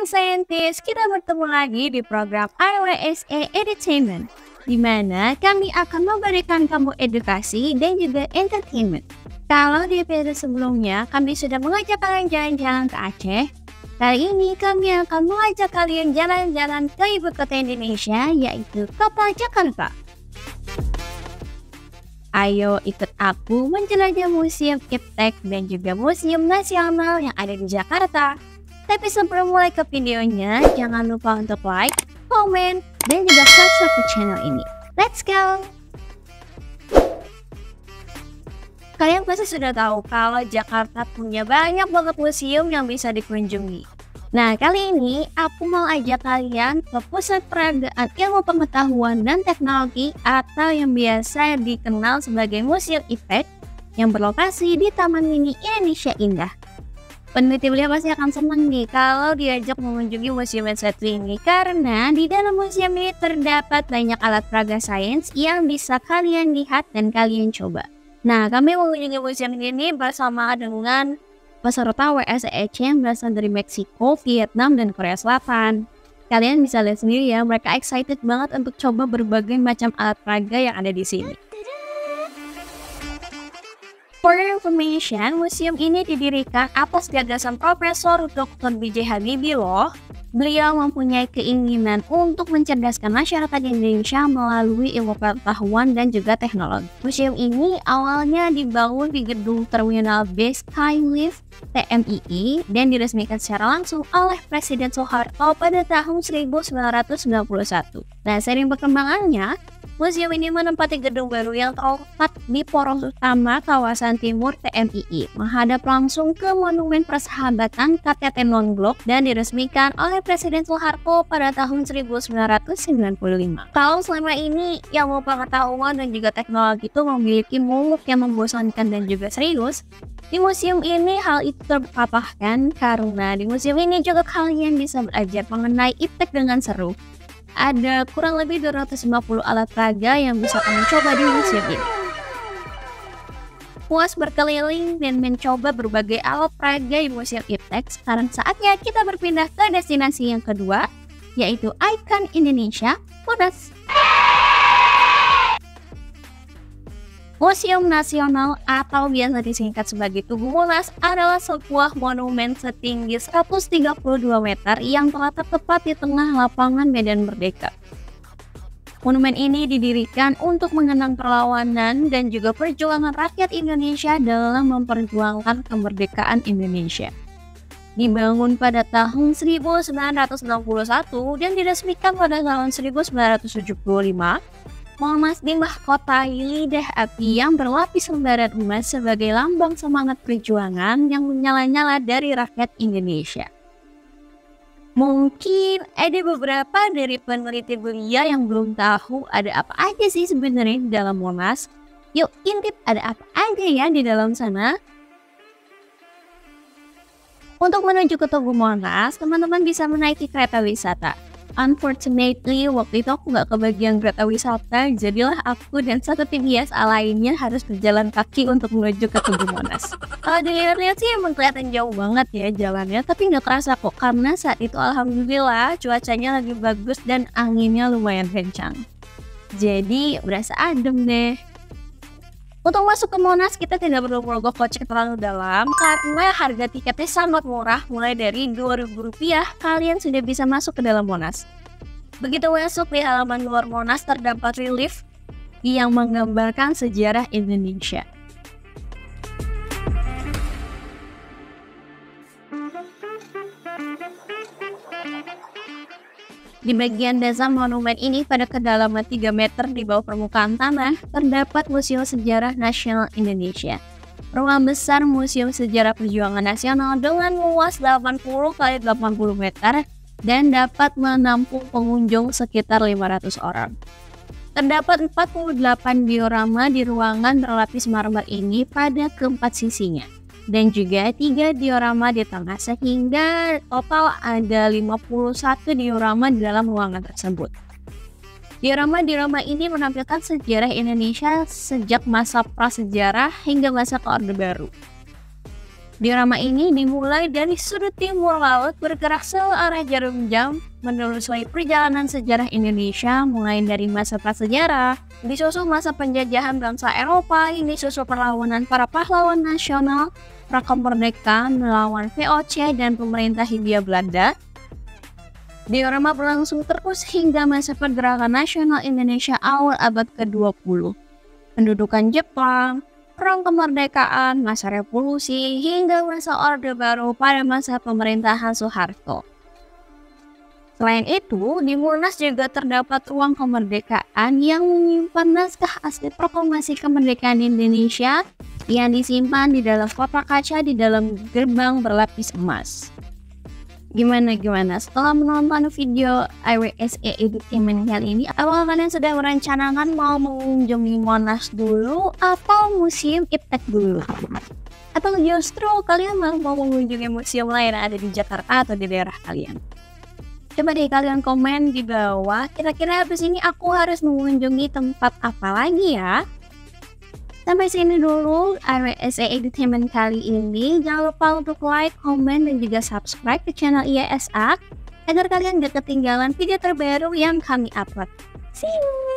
Young Scientist, kita bertemu lagi di program IWSA Edutainment, di mana kami akan memberikan kamu edukasi dan juga entertainment. Kalau di episode sebelumnya, kami sudah mengajak kalian jalan-jalan ke Aceh. Kali ini kami akan mengajak kalian jalan-jalan ke ibu kota Indonesia, yaitu kota Jakarta. Ayo ikut aku menjelajah Museum Iptek dan juga Museum Nasional yang ada di Jakarta. Tapi sebelum mulai ke videonya, jangan lupa untuk like, komen, dan juga subscribe ke channel ini. Let's go! Kalian pasti sudah tahu kalau Jakarta punya banyak banget museum yang bisa dikunjungi. Nah, kali ini aku mau ajak kalian ke Pusat Peragaan Ilmu Pengetahuan dan Teknologi atau yang biasa dikenal sebagai Museum Iptek yang berlokasi di Taman Mini Indonesia Indah. Peneliti beliau pasti akan senang nih kalau diajak mengunjungi museum yang satu ini karena di dalam museum ini terdapat banyak alat peraga sains yang bisa kalian lihat dan kalian coba. Nah, kami mengunjungi museum ini bersama dengan peserta WSEC yang berasal dari Meksiko, Vietnam, dan Korea Selatan. Kalian bisa lihat sendiri ya, mereka excited banget untuk coba berbagai macam alat peraga yang ada di sini. For your information, museum ini didirikan atas gagasan Profesor Dr. B.J. Habibie loh. Beliau mempunyai keinginan untuk mencerdaskan masyarakat Indonesia melalui ilmu pengetahuan dan juga teknologi. Museum ini awalnya dibangun di gedung Terminal Base Skylift TMII dan diresmikan secara langsung oleh Presiden Soeharto pada tahun 1991. Nah, seiring perkembangannya, museum ini menempati gedung baru yang terletak di poros utama kawasan timur TMII, menghadap langsung ke Monumen Persahabatan KTT Non-Blok dan diresmikan oleh Presiden Soeharto pada tahun 1995. Kalau selama ini ilmu pengetahuan dan juga teknologi itu memiliki muluk yang membosankan dan juga serius, di museum ini hal itu terpatahkan karena di museum ini juga kalian bisa belajar mengenai iptek dengan seru. Ada kurang lebih 250 alat peraga yang bisa kamu coba di museum ini. Puas berkeliling dan mencoba berbagai alat peraga di Museum Iptek, sekarang saatnya kita berpindah ke destinasi yang kedua, yaitu ikon Indonesia, Monas. Museum Nasional atau biasa disingkat sebagai Tugu Monas adalah sebuah monumen setinggi 132 meter yang terletak tepat di tengah lapangan Medan Merdeka. Monumen ini didirikan untuk mengenang perlawanan dan juga perjuangan rakyat Indonesia dalam memperjuangkan kemerdekaan Indonesia. Dibangun pada tahun 1961 dan diresmikan pada tahun 1975, Monas dimahkotai lidah api yang berlapis lembaran emas sebagai lambang semangat perjuangan yang menyala-nyala dari rakyat Indonesia. Mungkin ada beberapa dari peneliti belia yang belum tahu ada apa aja sih sebenarnya di dalam Monas. Yuk intip ada apa aja ya di dalam sana. Untuk menuju ke Tugu Monas, teman-teman bisa menaiki kereta wisata. Unfortunately, waktu itu aku nggak kebagian kereta wisata, jadilah aku dan satu tim ISA lainnya harus berjalan kaki untuk menuju ke Tugu Monas. Kalau dilihat-lihat sih emang kelihatan jauh banget ya jalannya, tapi nggak kerasa kok karena saat itu alhamdulillah cuacanya lagi bagus dan anginnya lumayan kencang. Jadi berasa adem deh. Untuk masuk ke Monas kita tidak perlu merogoh kocek terlalu dalam karena harga tiketnya sangat murah, mulai dari Rp2.000 kalian sudah bisa masuk ke dalam Monas. Begitu masuk di halaman luar Monas terdapat relief yang menggambarkan sejarah Indonesia. Di bagian dasar monumen ini pada kedalaman 3 meter di bawah permukaan tanah terdapat Museum Sejarah Nasional Indonesia. Ruang besar Museum Sejarah Perjuangan Nasional dengan luas 80 x 80 meter dan dapat menampung pengunjung sekitar 500 orang. Terdapat 48 diorama di ruangan berlapis marmer ini pada keempat sisinya. Dan juga 3 diorama di tengah sehingga total ada 51 diorama di dalam ruangan tersebut. Diorama-diorama ini menampilkan sejarah Indonesia sejak masa prasejarah hingga masa ke Orde Baru. Diorama ini dimulai dari sudut timur laut bergerak searah jarum jam menelusuri perjalanan sejarah Indonesia mulai dari masa prasejarah, disusul masa penjajahan bangsa Eropa, ini disusul perlawanan para pahlawan nasional, prakemerdekaan melawan VOC dan pemerintah Hindia Belanda. Diorama berlangsung terus hingga masa pergerakan nasional Indonesia awal abad ke-20. Pendudukan Jepang, perang kemerdekaan, masa revolusi, hingga masa Orde Baru pada masa pemerintahan Soeharto. Selain itu, di Monas juga terdapat ruang kemerdekaan yang menyimpan naskah asli proklamasi kemerdekaan Indonesia yang disimpan di dalam kotak kaca di dalam gerbang berlapis emas. Gimana? Setelah menonton video IWSE Edutainment kali ini, apakah kalian sudah merencanakan mau mengunjungi Monas dulu atau Museum Iptek dulu? Atau justru kalian mau mengunjungi museum lain yang ada di Jakarta atau di daerah kalian? Coba deh kalian komen di bawah, kira-kira habis ini aku harus mengunjungi tempat apa lagi ya? Sampai sini dulu IWSE Edutainment kali ini. Jangan lupa untuk like, comment, dan juga subscribe ke channel IWSA agar kalian gak ketinggalan video terbaru yang kami upload. See you!